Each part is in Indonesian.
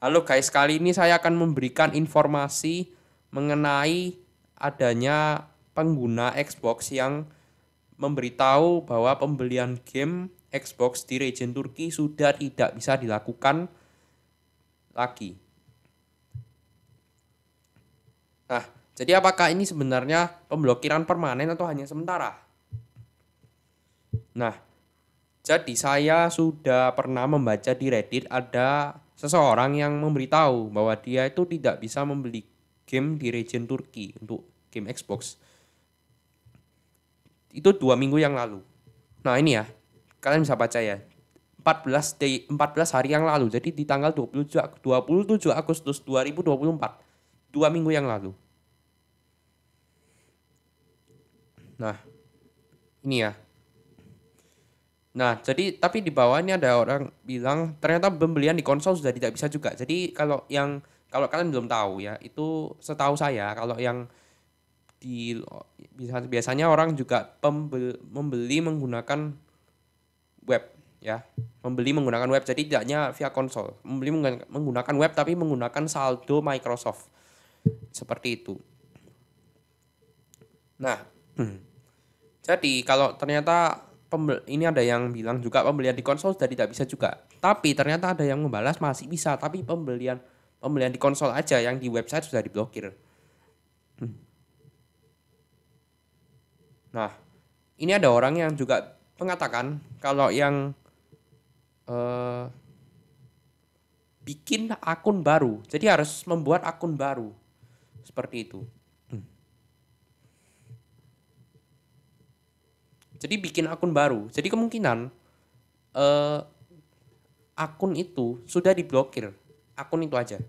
Halo guys, kali ini saya akan memberikan informasi mengenai adanya pengguna Xbox yang memberitahu bahwa pembelian game Xbox di region Turki sudah tidak bisa dilakukan lagi. Nah, jadi apakah ini sebenarnya pemblokiran permanen atau hanya sementara? Nah, jadi saya sudah pernah membaca di Reddit ada seseorang yang memberitahu bahwa dia itu tidak bisa membeli game di region Turki untuk game Xbox. Itu 2 minggu yang lalu. Nah ini ya, kalian bisa baca ya. 14 hari yang lalu, jadi di tanggal 27 Agustus 2024. 2 minggu yang lalu. Nah, ini ya. Nah, jadi tapi di bawah ini ada orang bilang ternyata pembelian di konsol sudah tidak bisa juga. Jadi kalau kalian belum tahu ya, itu setahu saya kalau yang di biasanya orang juga membeli menggunakan web ya. Membeli menggunakan web jadi tidak hanya via konsol. Membeli menggunakan web tapi menggunakan saldo Microsoft. Seperti itu. Nah, jadi kalau ternyata ini ada yang bilang juga pembelian di konsol sudah tidak bisa juga. Tapi ternyata ada yang membalas masih bisa, tapi pembelian pembelian di konsol aja yang di website sudah diblokir. Nah, ini ada orang yang juga mengatakan kalau yang eh, bikin akun baru, jadi harus membuat akun baru seperti itu. Jadi bikin akun baru. Jadi kemungkinan eh, akun itu sudah diblokir. Akun itu aja.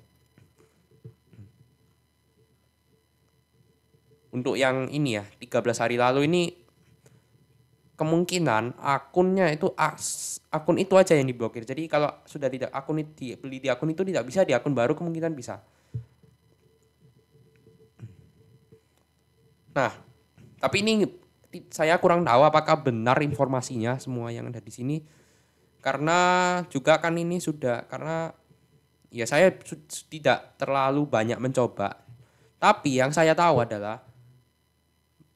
Untuk yang ini ya, 13 hari lalu ini kemungkinan akunnya itu akun itu aja yang diblokir. Jadi kalau sudah tidak akun itu beli di akun itu tidak bisa di akun baru kemungkinan bisa. Nah, tapi ini saya kurang tahu apakah benar informasinya semua yang ada di sini karena juga kan ini sudah karena ya saya tidak terlalu banyak mencoba. Tapi yang saya tahu adalah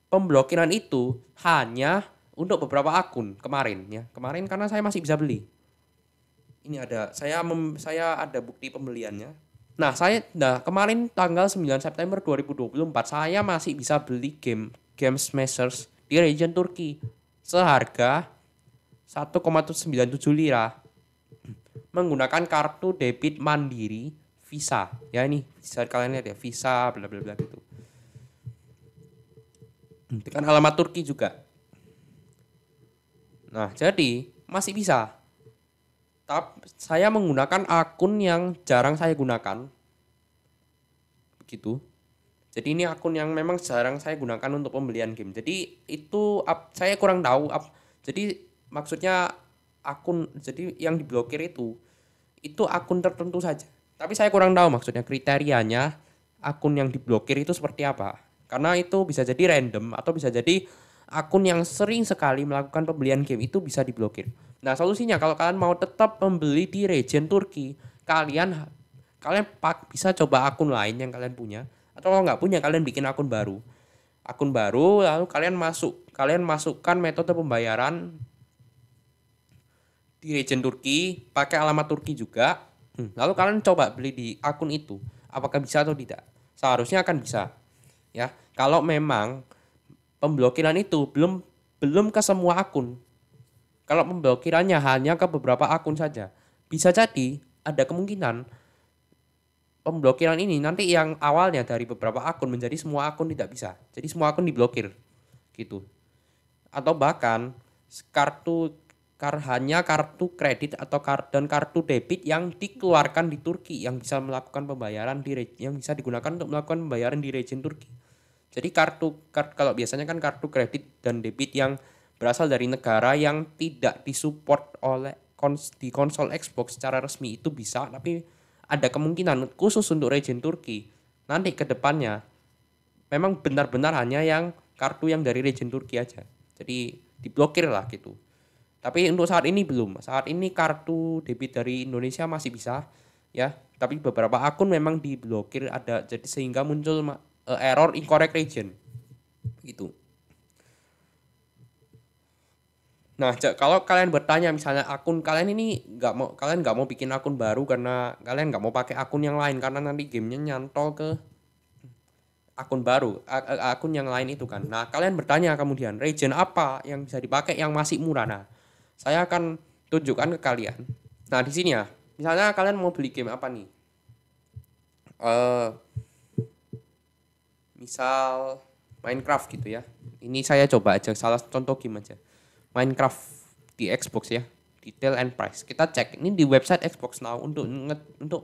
pemblokiran itu hanya untuk beberapa akun kemarin ya. Kemarin karena saya masih bisa beli. Ini ada saya ada bukti pembeliannya. Nah, kemarin tanggal 9 September 2024 saya masih bisa beli game Smashers di region Turki seharga 1,97 lira menggunakan kartu debit Mandiri Visa. Ya ini bisa kalian lihat ya, Visa bla bla bla gitu. Tekan alamat Turki juga. Nah, jadi masih bisa. Tapi saya menggunakan akun yang jarang saya gunakan. Begitu. Jadi ini akun yang memang jarang saya gunakan untuk pembelian game. Jadi itu saya kurang tahu. Jadi maksudnya jadi yang diblokir itu akun tertentu saja. Tapi saya kurang tahu maksudnya kriterianya akun yang diblokir itu seperti apa. Karena itu bisa jadi random atau bisa jadi akun yang sering sekali melakukan pembelian game itu bisa diblokir. Nah, solusinya kalau kalian mau tetap membeli di region Turki, kalian kalian bisa coba akun lain yang kalian punya atau kalau nggak punya kalian bikin akun baru. Akun baru lalu kalian masukkan metode pembayaran di region Turki, pakai alamat Turki juga. Lalu kalian coba beli di akun itu, apakah bisa atau tidak? Seharusnya akan bisa. Ya, kalau memang pemblokiran itu belum belum ke semua akun. Kalau pemblokirannya hanya ke beberapa akun saja, bisa jadi ada kemungkinan pemblokiran ini nanti yang awalnya dari beberapa akun menjadi semua akun tidak bisa. Jadi semua akun diblokir gitu. Atau bahkan kartu hanya kartu kredit atau dan kartu debit yang dikeluarkan di Turki yang bisa melakukan pembayaran yang bisa digunakan untuk melakukan pembayaran di region Turki. Jadi kalau biasanya kan kartu kredit dan debit yang berasal dari negara yang tidak disupport oleh di konsol Xbox secara resmi itu bisa, tapi ada kemungkinan khusus untuk region Turki nanti ke depannya memang benar-benar hanya yang kartu yang dari region Turki aja. Jadi diblokir lah gitu. Tapi untuk saat ini belum. Saat ini kartu debit dari Indonesia masih bisa. ya. Tapi beberapa akun memang diblokir ada jadi sehingga muncul error incorrect region gitu. Nah, kalau kalian bertanya misalnya akun kalian ini kalian nggak mau bikin akun baru karena kalian nggak mau pakai akun yang lain karena nanti gamenya nyantol ke akun baru, akun yang lain itu kan. Nah, kalian bertanya kemudian region apa yang bisa dipakai yang masih murah. Nah, saya akan tunjukkan ke kalian. Nah, di sini ya. Misalnya kalian mau beli game apa nih? Eh, misal Minecraft gitu ya. Ini saya coba aja salah contoh game aja. Minecraft di Xbox ya. Detail and price. Kita cek ini di website Xbox Now untuk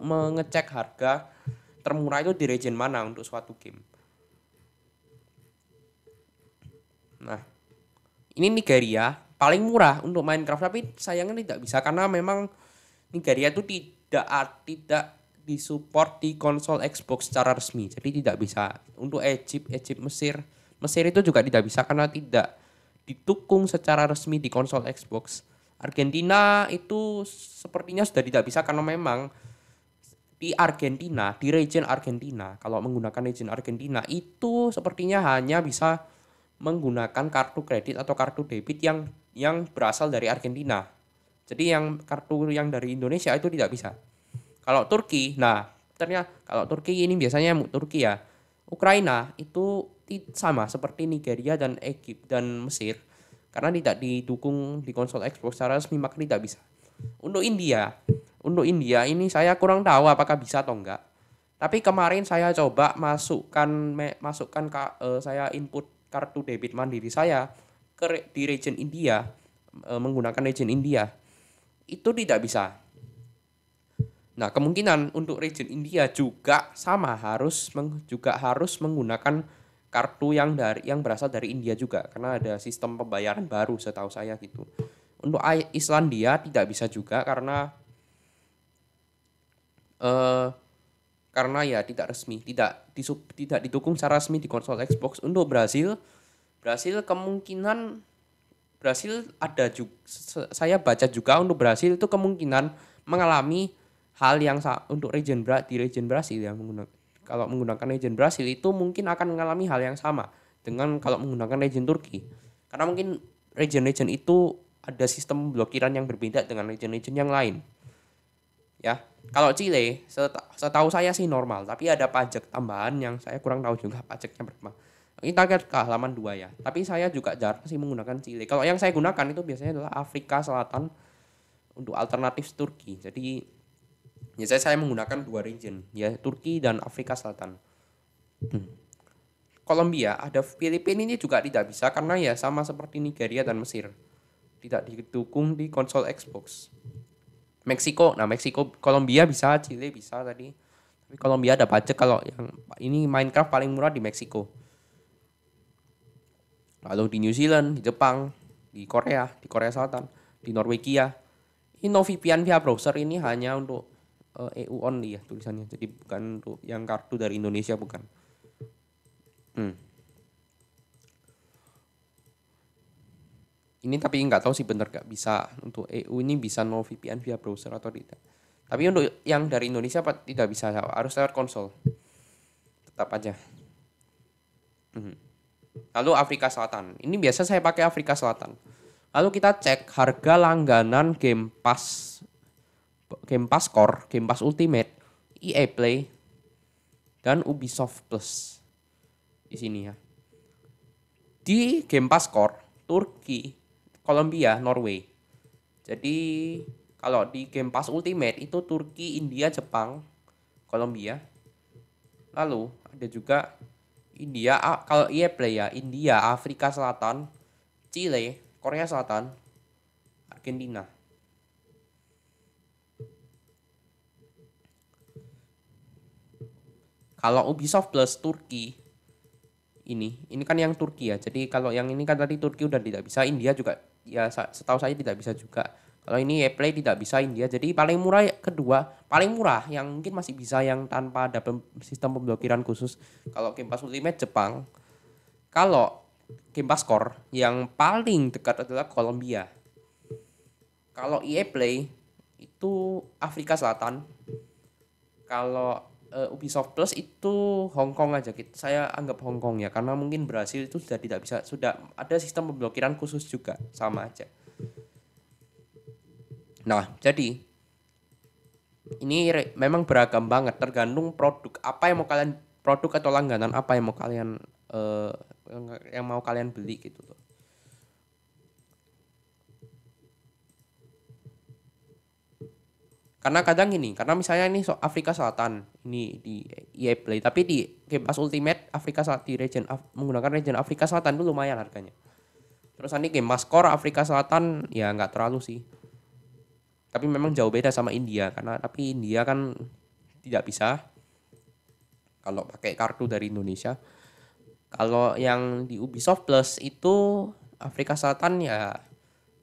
mengecek harga termurah itu di region mana untuk suatu game. Nah, ini Nigeria paling murah untuk Minecraft tapi sayangnya tidak bisa karena memang Nigeria itu tidak disupport di konsol Xbox secara resmi. Jadi tidak bisa. Untuk Egypt, Mesir itu juga tidak bisa karena tidak didukung secara resmi di konsol Xbox. Argentina itu sepertinya sudah tidak bisa karena memang di Argentina, di region Argentina, kalau menggunakan region Argentina itu sepertinya hanya bisa menggunakan kartu kredit atau kartu debit yang berasal dari Argentina. Jadi yang kartu yang dari Indonesia itu tidak bisa. Kalau Turki, nah ternyata kalau Turki ini biasanya Turki ya. Ukraina itu sama seperti Nigeria dan Egypt dan Mesir karena tidak didukung di konsol Xbox secara resmi maka tidak bisa. Untuk India ini saya kurang tahu apakah bisa atau enggak. Tapi kemarin saya coba saya input kartu debit mandiri saya di region India menggunakan region India itu tidak bisa. Nah, kemungkinan untuk region India juga sama juga harus menggunakan kartu yang berasal dari India juga karena ada sistem pembayaran baru setahu saya gitu. Untuk Islandia tidak bisa juga eh, karena ya tidak resmi, tidak didukung secara resmi di konsol Xbox. Untuk kemungkinan Brasil ada juga saya baca juga untuk Brasil itu kemungkinan mengalami hal yang untuk di region Brasil yang kalau menggunakan region Brasil itu mungkin akan mengalami hal yang sama dengan kalau menggunakan region Turki. Karena mungkin region itu ada sistem blokiran yang berbeda dengan region yang lain. Ya. Kalau Chile setahu saya sih normal, tapi ada pajak tambahan yang saya kurang tahu juga pajaknya berapa. Kita ke halaman 2 ya. Tapi saya juga jarang sih menggunakan Chile. Kalau yang saya gunakan itu biasanya adalah Afrika Selatan untuk alternatif Turki. Jadi biasanya saya menggunakan dua region, ya Turki dan Afrika Selatan. Kolombia, ada Filipina ini juga tidak bisa karena ya sama seperti Nigeria dan Mesir. Tidak didukung di konsol Xbox. Meksiko, Kolombia bisa, Chile bisa tadi. Tapi Kolombia ada pajak kalau yang ini Minecraft paling murah di Meksiko. Lalu di New Zealand, di Jepang, di Korea Selatan, di Norwegia. Ini no VPN via browser ini hanya untuk EU only ya tulisannya. Jadi bukan untuk yang kartu dari Indonesia bukan. Ini tapi nggak tahu sih bener nggak bisa untuk EU ini bisa no VPN via browser atau tidak. Tapi untuk yang dari Indonesia tidak bisa harus lewat konsol. Tetap aja. Lalu Afrika Selatan. Ini biasa saya pakai Afrika Selatan. Lalu kita cek harga langganan Game Pass Core, Game Pass Ultimate, EA Play, dan Ubisoft Plus. Di sini ya. Di Game Pass Core, Turki, Kolombia, Norway. Jadi kalau di Game Pass Ultimate itu Turki, India, Jepang, Kolombia. Lalu ada juga India, kalau EA Play ya, India, Afrika Selatan, Chile, Korea Selatan, Argentina. Kalau Ubisoft Plus Turki, ini kan yang Turki ya. Jadi kalau yang ini kan tadi Turki udah tidak bisa, India juga ya setahu saya tidak bisa juga. Kalau ini Play tidak bisa India. Jadi paling murah paling murah yang mungkin masih bisa yang tanpa ada sistem pemblokiran khusus. Kalau Game Pass Ultimate Jepang. Kalau Game Pass Core yang paling dekat adalah Kolombia. Kalau EA Play itu Afrika Selatan. Kalau Ubisoft Plus itu Hong Kong aja gitu. Saya anggap Hong Kong ya karena mungkin Brasil itu sudah tidak bisa, sudah ada sistem pemblokiran khusus juga, sama aja. Nah, jadi ini memang beragam banget tergantung produk apa yang mau kalian, produk atau langganan apa yang mau kalian eh, yang mau kalian beli gitu loh. Karena kadang ini, karena misalnya ini Afrika Selatan ini di EA Play, tapi di Game Pass Ultimate Afrika Selatan di menggunakan region Afrika Selatan itu lumayan harganya. Terus ini Game Pass Core Afrika Selatan ya nggak terlalu sih. Tapi memang jauh beda sama India karena tapi India kan tidak bisa kalau pakai kartu dari Indonesia. Kalau yang di Ubisoft Plus itu Afrika Selatan ya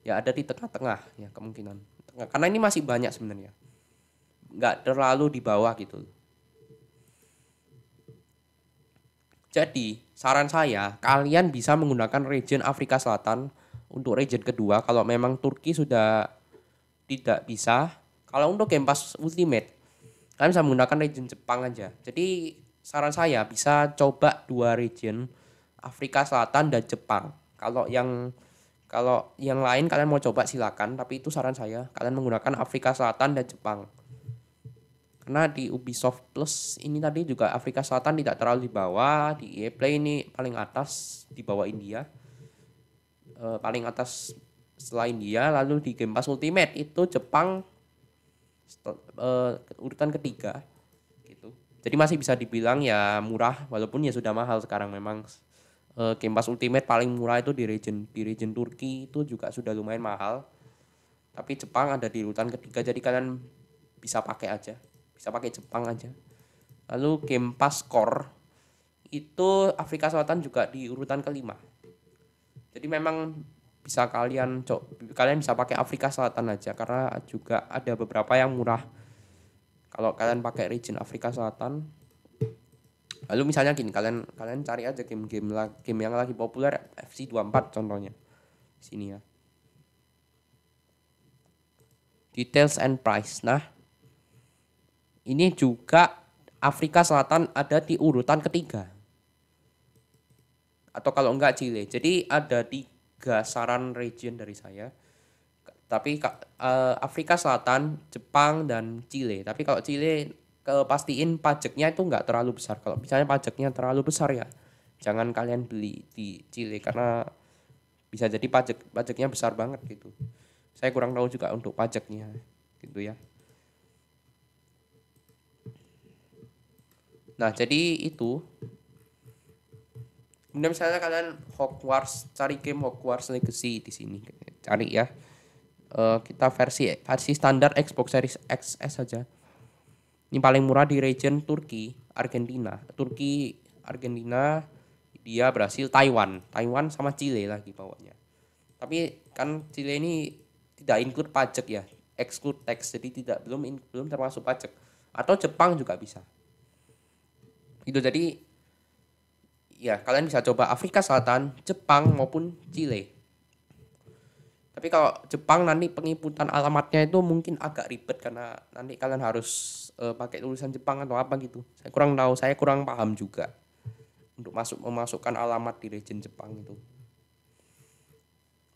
ada di tengah-tengah ya kemungkinan. Karena ini masih banyak sebenarnya. Nggak terlalu di bawah gitu. Jadi, saran saya, kalian bisa menggunakan region Afrika Selatan untuk region kedua kalau memang Turki sudah tidak bisa. Kalau untuk Game Pass Ultimate, kalian bisa menggunakan region Jepang aja. Jadi, saran saya bisa coba dua region Afrika Selatan dan Jepang. Kalau yang lain kalian mau coba silakan, tapi itu saran saya, kalian menggunakan Afrika Selatan dan Jepang. Karena di Ubisoft Plus ini tadi juga Afrika Selatan tidak terlalu di bawah, di EA Play ini paling atas di bawah India. Paling atas setelah India, lalu di Game Pass Ultimate itu Jepang urutan ketiga gitu. Jadi masih bisa dibilang ya murah walaupun ya sudah mahal sekarang memang. Game Pass Ultimate paling murah itu di region Turki itu juga sudah lumayan mahal. Tapi Jepang ada di urutan ketiga jadi kalian bisa pakai aja. Bisa pakai Jepang aja. Lalu Game Pass Core itu Afrika Selatan juga di urutan kelima. Jadi memang bisa kalian bisa pakai Afrika Selatan aja karena juga ada beberapa yang murah. Kalau kalian pakai region Afrika Selatan, lalu misalnya gini, kalian cari aja game yang lagi populer FC24 contohnya. Sini ya. Details and price. Nah, ini juga Afrika Selatan ada di urutan ketiga. Atau kalau enggak Chile. Jadi ada 3 saran region dari saya. Tapi Afrika Selatan, Jepang, dan Chile. Tapi kalau Chile pastiin pajaknya itu enggak terlalu besar. Kalau misalnya pajaknya terlalu besar ya jangan kalian beli di Chile karena bisa jadi pajaknya besar banget gitu. Saya kurang tahu juga untuk pajaknya gitu ya. Nah, jadi itu. Kemudian misalnya kalian cari game Hogwarts Legacy di sini. Cari ya. Kita versi standar Xbox Series XS saja. Ini paling murah di region Turki, Argentina, India, Brasil, Taiwan sama Chile lagi bawahnya. Tapi kan Chile ini tidak include pajak ya, exclude tax, jadi belum termasuk pajak. Atau Jepang juga bisa. Itu jadi ya kalian bisa coba Afrika Selatan, Jepang maupun Chile. Tapi kalau Jepang nanti penginputan alamatnya itu mungkin agak ribet karena nanti kalian harus pakai tulisan Jepang atau apa gitu. Saya kurang tahu, saya kurang paham juga untuk memasukkan alamat di region Jepang itu.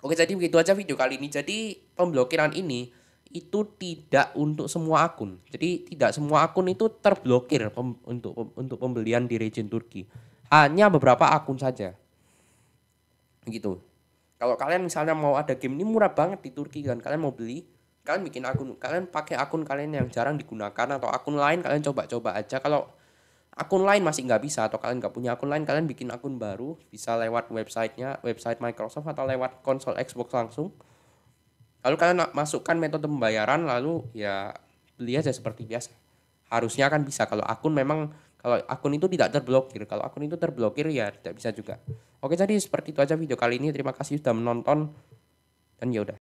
Oke, jadi begitu aja video kali ini. Jadi pemblokiran ini itu tidak untuk semua akun. Jadi tidak semua akun itu terblokir untuk pembelian di region Turki. Hanya beberapa akun saja. Begitu. Kalau kalian misalnya mau ada game ini murah banget di Turki dan kalian mau beli, kalian bikin akun, kalian pakai akun kalian yang jarang digunakan atau akun lain kalian coba-coba aja. Kalau akun lain masih nggak bisa atau kalian nggak punya akun lain, kalian bikin akun baru, bisa lewat website Microsoft atau lewat konsol Xbox langsung. Lalu kalian masukkan metode pembayaran lalu ya beli aja seperti biasa. Harusnya kan bisa kalau akun itu tidak terblokir. Kalau akun itu terblokir ya tidak bisa juga. Oke, jadi seperti itu aja video kali ini. Terima kasih sudah menonton dan ya udah.